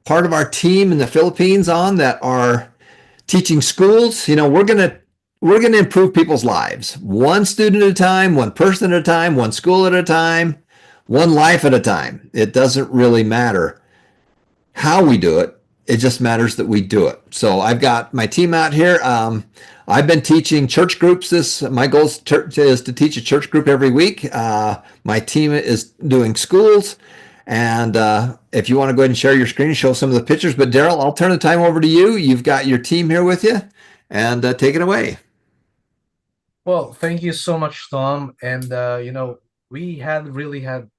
part of our team in the Philippines on that are teaching schools. We're gonna improve people's lives, one student at a time, one person at a time, one school at a time, one life at a time. It doesn't really matter how we do it. It just matters that we do it. So I've got my team out here. I've been teaching church groups. My goal is to teach a church group every week. My team is doing schools. And if you want to go ahead and share your screen and show some of the pictures, but Daryl, I'll turn the time over to you. You've got your team here with you, and take it away. Well, thank you so much, Tom. And we had really had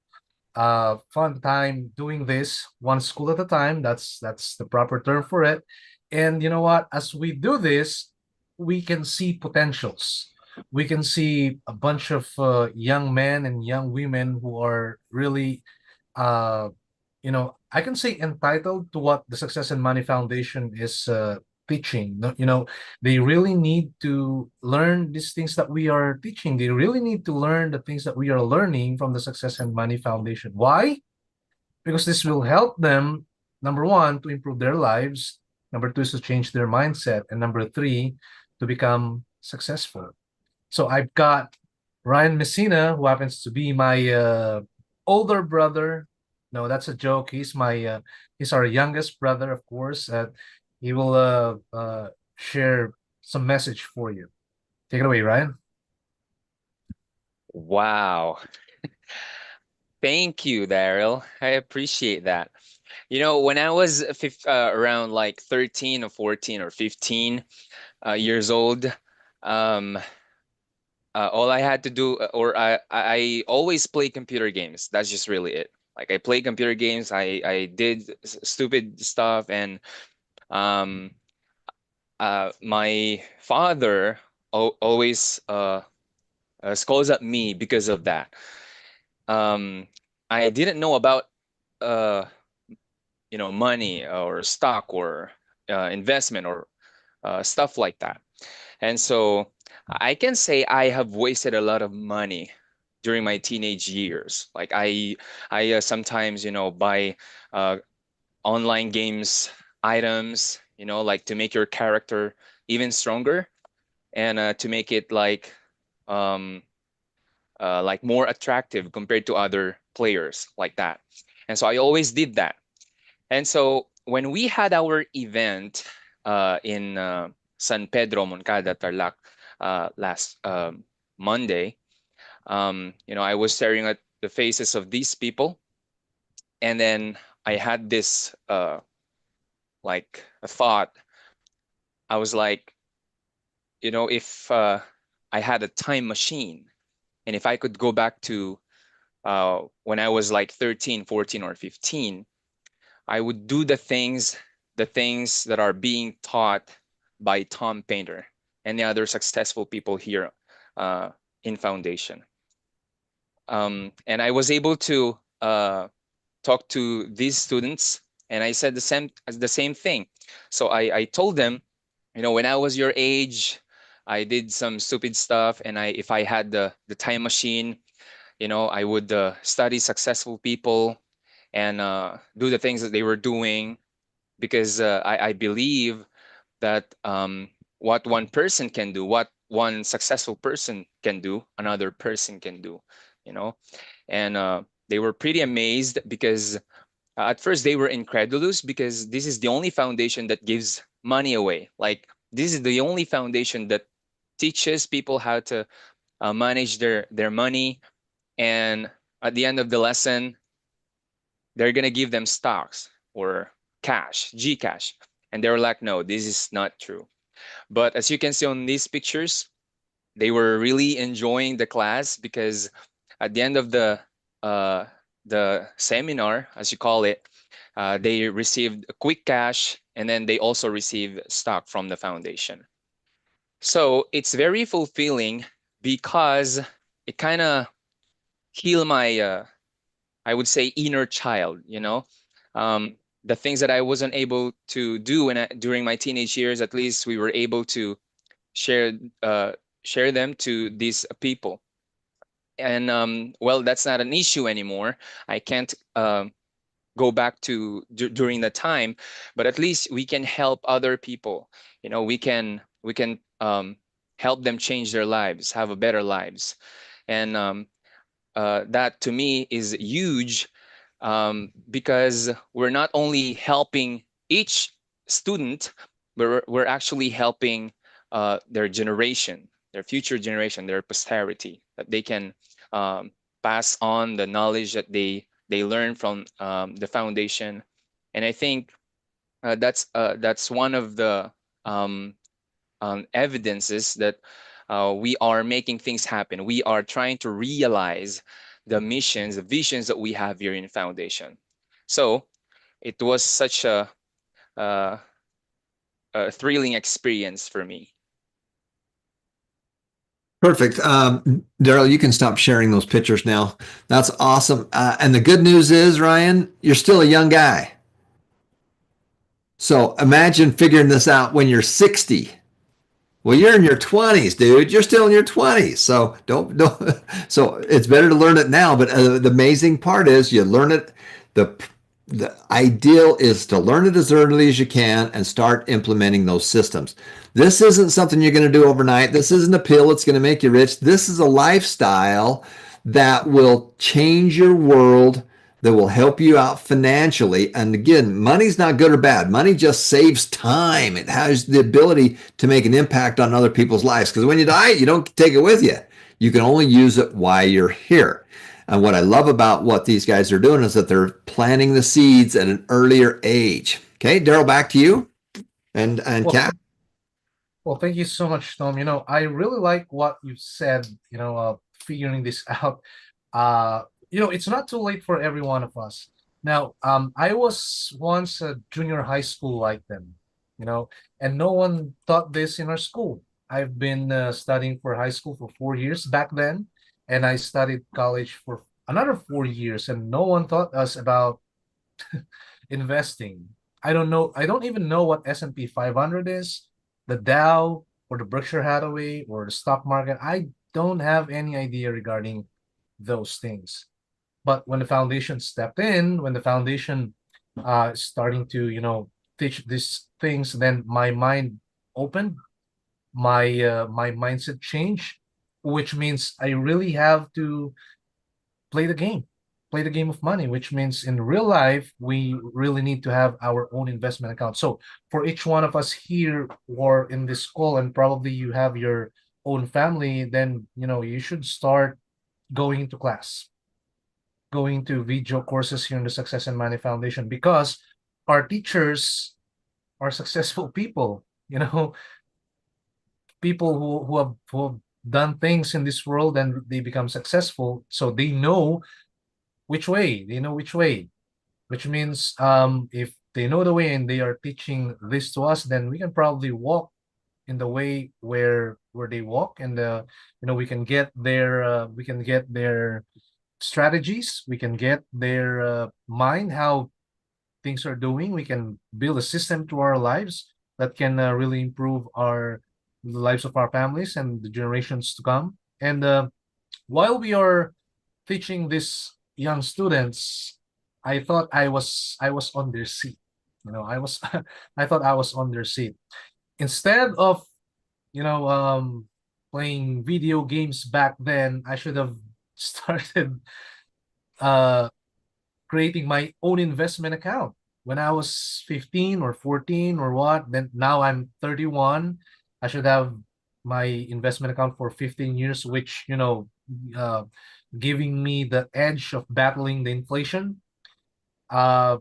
fun time doing this one school at a time. That's the proper term for it. And you know what? As we do this, we can see potentials. We can see a bunch of young men and young women who are really, uh, I can say entitled to what the Success and Money Foundation is teaching. They really need to learn these things that we are teaching. They really need to learn the things that we are learning from the Success and Money Foundation. Why? Because this will help them, number one, to improve their lives. Number two is to change their mindset. And number three, to become successful. So I've got Ryan Messina, who happens to be my older brother. No, that's a joke. He's our youngest brother, of course. He will share some message for you. Take it away, Ryan. Wow. Thank you, Daryl. I appreciate that. When I was around like 13 or 14 or 15 years old, um, all I had to do, or I always play computer games. That's just really it. Like I play computer games. I did stupid stuff, and um, my father always scolds at me because of that. Um, I didn't know about uh, money or stock or investment or stuff like that. And so I can say I have wasted a lot of money during my teenage years. Like I sometimes, buy uh, online games items, like to make your character even stronger and to make it um, like more attractive compared to other players like that. And so I always did that. And so when we had our event in San Pedro, Moncada, Tarlac last Monday, I was staring at the faces of these people, and then I had this like a thought. I was like, if I had a time machine, and if I could go back to when I was like 13, 14, or 15, I would do the things that are being taught by Tom Painter and the other successful people here in Foundation. And I was able to talk to these students, and I said the same thing. So I told them, when I was your age, I did some stupid stuff, and if I had the time machine, I would study successful people and do the things that they were doing because I believe that what one person can do, what one successful person can do, another person can do, you know. And they were pretty amazed because at first they were incredulous because this is the only foundation that gives money away. Like this is the only foundation that teaches people how to manage their money, and at the end of the lesson they're gonna give them stocks or cash, Gcash. And they were like, no, this is not true. But as you can see on these pictures, they were really enjoying the class because at the end of uh, the seminar, as you call it, they received a quick cash, and then they also received stock from the foundation. So it's very fulfilling because it kind of heal my I would say inner child, the things that I wasn't able to do during my teenage years, at least we were able to share uh, share them to these people. And well, that's not an issue anymore. I can't. go back to during the time, but at least we can help other people. We can help them change their lives, have a better lives. And that to me is huge, because we're not only helping each student, but we're actually helping their generation, their future generation, their posterity, that they can pass on the knowledge that they learn from the foundation. And I think that's one of the um, evidences that we are making things happen. We are trying to realize the missions, the visions that we have here in Foundation. So it was such uh, a thrilling experience for me. Perfect. Daryl, you can stop sharing those pictures now. That's awesome. And the good news is, Ryan, you're still a young guy. So imagine figuring this out when you're 60. Well, you're in your 20s, dude. You're still in your 20s. So don't. So it's better to learn it now. But the amazing part is you learn it. The the ideal is to learn it as early as you can and start implementing those systems. This isn't something you're going to do overnight. This isn't a pill that's going to make you rich. This is a lifestyle that will change your world, that will help you out financially. And again, money's not good or bad. Money just saves time. It has the ability to make an impact on other people's lives. Because when you die, you don't take it with you. You can only use it while you're here. And what I love about what these guys are doing is that they're planting the seeds at an earlier age. Okay, Daryl, back to you and Well, Kat. well, thank you so much, Tom. I really like what you said, figuring this out. It's not too late for every one of us. Now, I was once a junior high school like them, you know, and no one taught this in our school. I've been studying for high school for 4 years back then, and I studied college for another 4 years, and no one taught us about investing. I don't know. I don't even know what S&P 500 is, the Dow, or the Berkshire Hathaway, or the stock market. I don't have any idea regarding those things. But when the foundation stepped in, when the foundation starting to, teach these things, then my mind opened, my mindset changed, which means I really have to play the game, play the game of money, which means in real life, we really need to have our own investment account. So for each one of us here or in this call, and probably you have your own family, then, you should start going to class, going to video courses here in the Success and Money Foundation, because our teachers are successful people, people who have done things in this world and they become successful. So they know which way, which means if they know the way and they are teaching this to us, then we can probably walk in the way where they walk, and we can get their strategies, we can get their mind, how things are doing. We can build a system to our lives that can really improve the lives of our families and the generations to come. And while we are teaching these young students, I thought I was on their seat. I was I thought I was on their seat. Instead of you know playing video games back then, I should have started uh creating my own investment account when I was 15 or 14 or what. Then now I'm 31. I should have my investment account for 15 years, which, uh, giving me the edge of battling the inflation. Uh,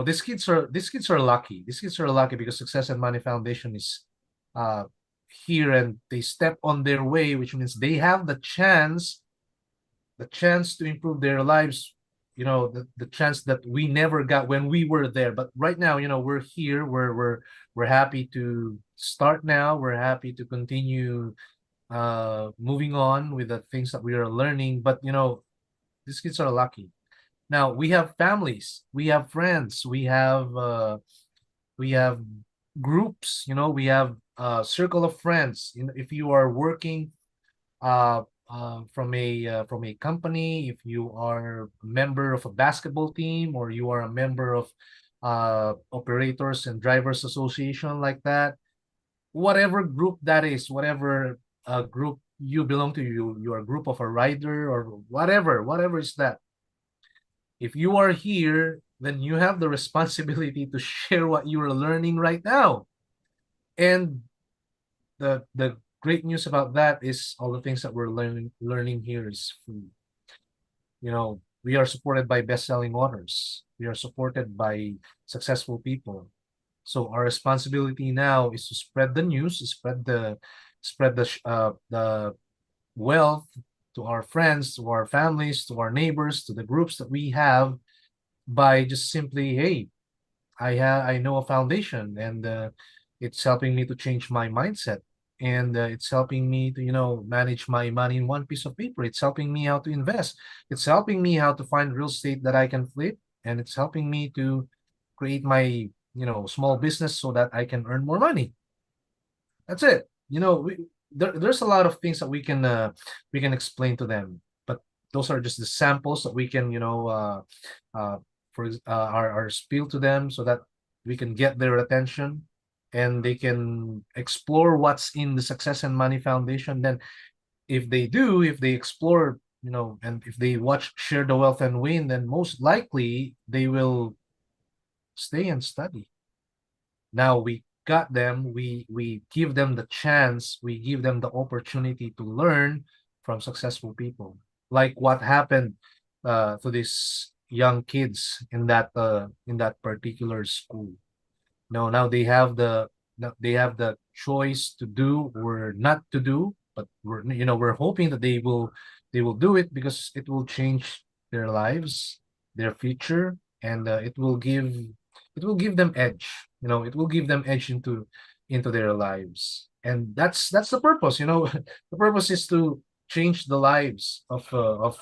these kids are lucky. These kids are lucky because Success and Money Foundation is uh here, and they step on their way, which means they have the chance to improve their lives, the chance that we never got when we were there. But right now, we're here, we're happy to start now, we're happy to continue moving on with the things that we are learning. But these kids are lucky. Now we have families, we have friends, we have groups, we have a circle of friends. If you are working from a company, if you are a member of a basketball team, or you are a member of operators and drivers association like that, whatever group that is, whatever group you belong to, you are a group of a rider or whatever is that. If you are here, then you have the responsibility to share what you are learning right now. And the great news about that is all the things that we're learning here is free. You know, we are supported by best-selling authors. We are supported by successful people. So our responsibility now is to spread the news, to spread the wealth to our friends, to our families, to our neighbors, to the groups that we have, by just simply, hey, I know a foundation, and it's helping me to change my mindset, and it's helping me to, you know, manage my money in one piece of paper. It's helping me how to invest. It's helping me how to find real estate that I can flip, and it's helping me to create my, you know, small business so that I can earn more money. That's it. You know, there's a lot of things that we can explain to them, but those are just the samples that we can, you know, our spiel to them, so that we can get their attention and they can explore what's in the Success and Money Foundation. Then if they explore, you know, and if they watch Share the Wealth and Win, then most likely they will stay and study. Now we got them, we give them the chance, we give them the opportunity to learn from successful people, like what happened to these young kids in that particular school. Now they have the choice to do or not to do, but we're hoping that they will do it, because it will change their lives, their future, and it will give them edge. It will give them edge into their lives, and that's the purpose. The purpose is to change the lives of the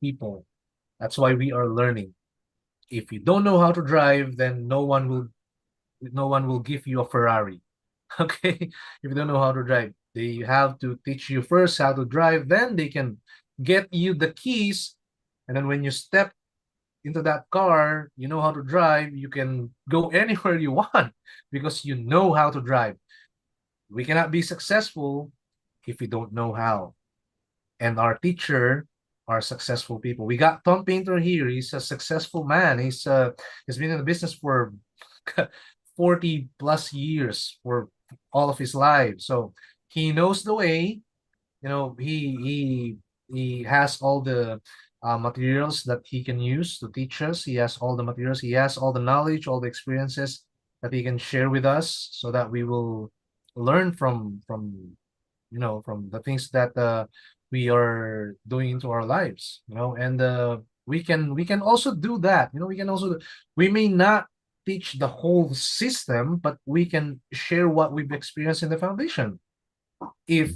people. That's why we are learning. If you don't know how to drive, then no one will give you a Ferrari. Okay? If you don't know how to drive, they have to teach you first how to drive, then they can get you the keys, and then when you step into that car, you know how to drive, you can go anywhere you want, because you know how to drive. We cannot be successful if we don't know how. And our teacher are successful people. We got Tom Painter here. He's a successful man. He's been in the business for 40 plus years, for all of his life. So he knows the way. He has all the materials that he can use to teach us. He has all the materials. He has all the knowledge, all the experiences that he can share with us, so that we will learn from the things that we are doing into our lives. And we can also do that. We may not teach the whole system, but we can share what we've experienced in the foundation. If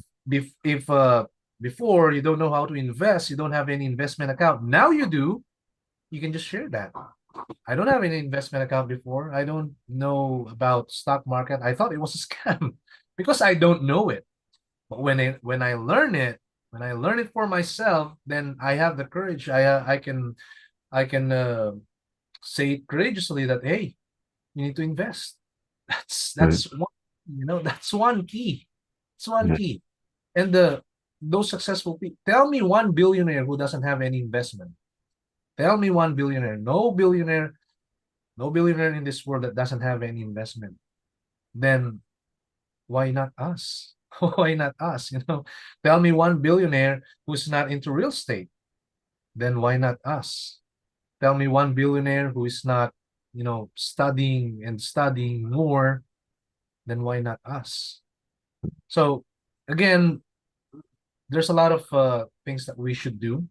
before you don't know how to invest, you don't have any investment account, now you do, you can just share that. I don't have any investment account before. I don't know about stock market. I thought it was a scam because I don't know it. But when I learn it for myself, then I have the courage. I can say courageously that, hey, you need to invest. That's one key. It's one Right. key. And those successful people. Tell me one billionaire who doesn't have any investment. Tell me one billionaire. No billionaire in this world that doesn't have any investment. Then why not us? Why not us? Tell me one billionaire who's not into real estate. Then why not us? Tell me one billionaire who is not, studying and studying more. Then why not us? So again, there's a lot of things that we should do,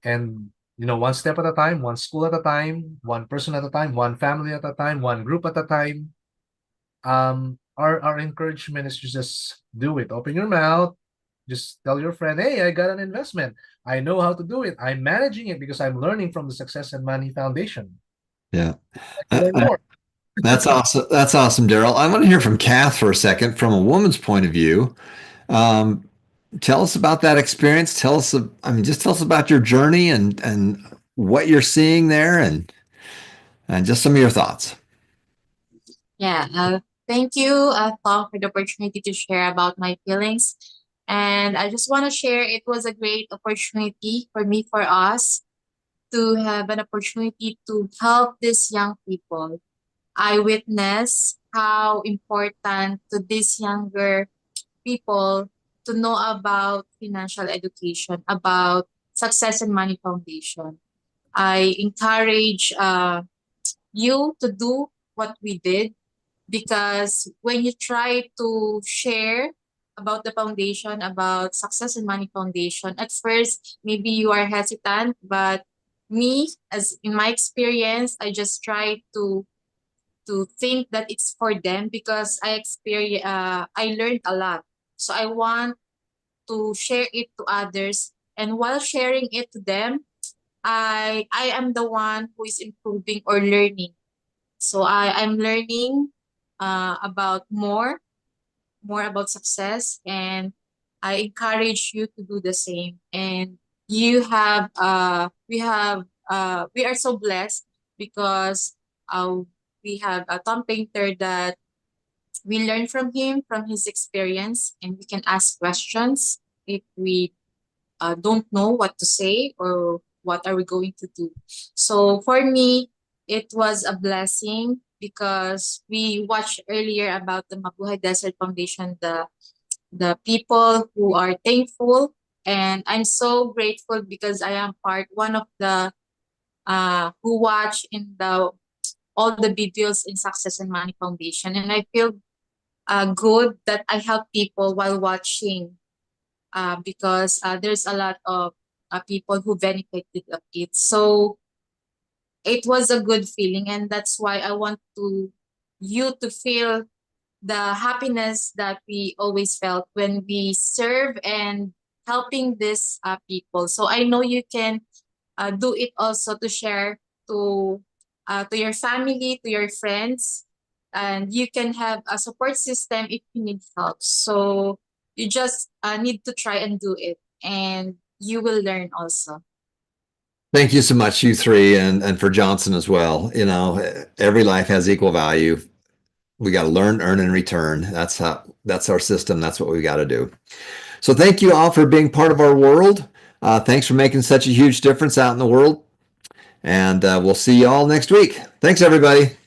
and one step at a time, one school at a time, one person at a time, one family at a time, one group at a time. Our encouragement is to just do it. Open your mouth, just tell your friend, hey, I got an investment, I know how to do it, I'm managing it because I'm learning from the Success and Money Foundation. Yeah. Learn more. That's awesome. That's awesome, Daryl. I want to hear from Kath for a second, from a woman's point of view. Um, tell us about that experience. Tell us, just tell us about your journey and what you're seeing there, and just some of your thoughts. Yeah, thank you, Tom, for the opportunity to share about my feelings. And I just want to share it was a great opportunity for me, for us, to have an opportunity to help these young people. I witnessed how important to these younger people to know about financial education, about Success and Money Foundation. I encourage you to do what we did, because when you try to share about the foundation, about Success and Money Foundation, at first maybe you are hesitant, but me, as in my experience, I just try to think that it's for them, because I learned a lot. So I want to share it to others, and while sharing it to them, I am the one who is improving or learning. So I'm learning about more about success, and I encourage you to do the same. And we are so blessed, because uh, we have a Tom Painter that we learn from him, from his experience, and we can ask questions if we don't know what to say or what are we going to do. So for me, it was a blessing, because we watched earlier about the Mabuhay Desert Foundation, the people who are thankful, and I'm so grateful because I am one of the who watch in the all the videos in Success and Money Foundation, and I feel good that I help people while watching, because there's a lot of people who benefited of it. So it was a good feeling, and that's why I want you to feel the happiness that we always felt when we serve and helping these people. So I know you can do it also, to share to your family, to your friends, and you can have a support system if you need help. So you just need to try and do it, and you will learn also. Thank you so much, you three, and for Johnson as well. Every life has equal value. We got to learn, earn, and return. That's our system. That's what we got to do. So thank you all for being part of our world. Thanks for making such a huge difference out in the world. And we'll see you all next week. Thanks, everybody.